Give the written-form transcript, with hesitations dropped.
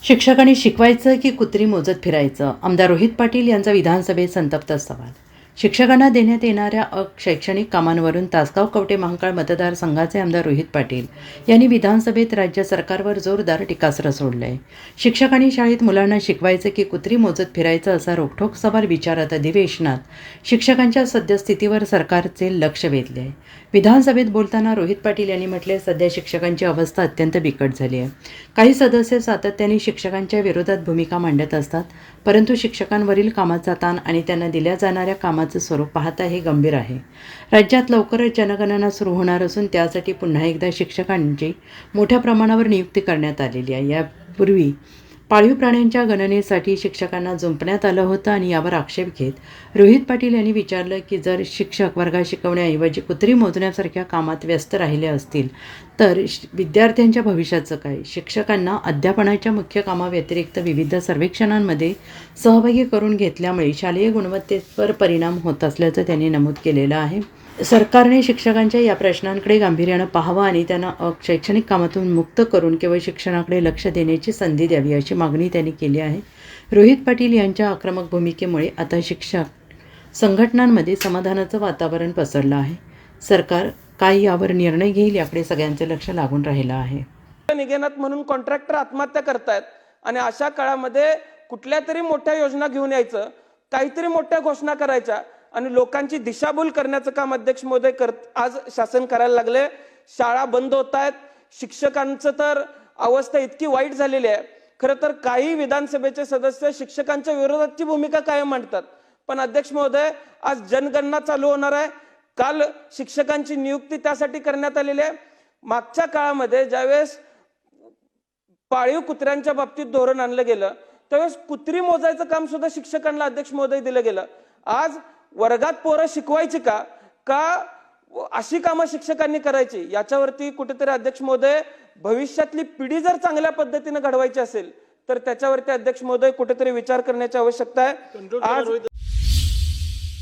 शिक्षकांनी शिकवायचं की कुत्री मोजत फिरायचं? आमदार रोहित पाटील यांचा विधानसभेत संतप्त सवाल. शिक्षकांना देण्यात येणाऱ्या शैक्षणिक कामांवरून तासगाव कवठे महांकाळ मतदारसंघाचे आमदार रोहित पाटील यांनी विधानसभेत राज्य सरकारवर जोरदार टीकास्त्र सोडलं आहे. शिक्षकांनी शाळेत मुलांना शिकवायचं की कुत्री मोजत फिरायचं असा रोखठोक सवाल विचारत अधिवेशनात शिक्षकांच्या सद्यस्थितीवर सरकारचे लक्ष वेधले आहे. विधानसभेत बोलताना रोहित पाटील यांनी म्हटले, सध्या शिक्षकांची अवस्था अत्यंत बिकट झाली आहे. काही सदस्य सातत्याने शिक्षकांच्या विरोधात भूमिका मांडत असतात, परंतु शिक्षकांवरील कामाचा ताण आणि त्यांना दिल्या जाणाऱ्या कामाचं स्वरूप पाहता हे गंभीर आहे. राज्यात लवकरच जनगणना सुरू होणार असून त्यासाठी पुन्हा एकदा शिक्षकांची मोठ्या प्रमाणावर नियुक्ती करण्यात आलेली आहे. यापूर्वी पाळीव प्राण्यांच्या गणनेसाठी शिक्षकांना जुंपण्यात आलं होतं आणि यावर आक्षेप घेत रोहित पाटील यांनी विचारलं की जर शिक्षक वर्गात शिकवण्याऐवजी कुत्री मोजण्यासारख्या कामात व्यस्त राहिले असतील तर विद्यार्थ्यांच्या भविष्याचं काय? शिक्षकांना अध्यापनाच्या मुख्य कामाव्यतिरिक्त विविध सर्वेक्षणांमध्ये सहभागी करून घेतल्यामुळे शालेय गुणवत्तेवर परिणाम होत असल्याचं त्यांनी नमूद केलेलं आहे. सरकारने शिक्षकांच्या या प्रश्नांकडे गांभीर्यानं पाहावं आणि त्यांना शैक्षणिक कामातून मुक्त करून केवळ शिक्षणाकडे लक्ष देण्याची संधी द्यावी अशी मागणी त्यांनी केली आहे. रोहित पाटील यांच्या आक्रमक भूमिकेमुळे आता शिक्षक संघटनांमध्ये समाधानाचं वातावरण पसरलं आहे. सरकार काय यावर निर्णय घेईल याकडे सगळ्यांचे लक्ष लागून राहिलं आहे. निघेनात म्हणून कॉन्ट्रॅक्टर आत्महत्या करतायत आणि अशा काळामध्ये कुठल्या तरी मोठ्या योजना घेऊन यायचं, काहीतरी मोठ्या घोषणा करायच्या आणि लोकांची दिशाभूल करण्याचं काम अध्यक्ष महोदय आज शासन करायला लागले. शाळा बंद होत आहेत. शिक्षकांचं तर अवस्था इतकी वाईट झालेली आहे. खरं तर काही विधानसभेचे सदस्य शिक्षकांच्या विरोधातची भूमिका कायम मांडतात, पण अध्यक्ष महोदय आज जनगणना चालू होणार आहे. काल शिक्षकांची नियुक्ती त्यासाठी करण्यात आलेली आहे. मागच्या काळामध्ये ज्यावेळेस पाळीव कुत्र्यांच्या बाबतीत धोरण आणलं गेलं त्यावेळेस कुत्री मोजायचं काम सुद्धा शिक्षकांना अध्यक्ष महोदय दिलं गेलं. आज वर्गात पोरं शिकवायची का अशी कामं शिक्षकांनी करायची याच्यावरती कुठेतरी अध्यक्ष महोदय भविष्यातली पिढी जर चांगल्या पद्धतीने घडवायची असेल तर त्याच्यावरती अध्यक्ष महोदय कुठेतरी विचार करण्याची आवश्यकता आहे. आज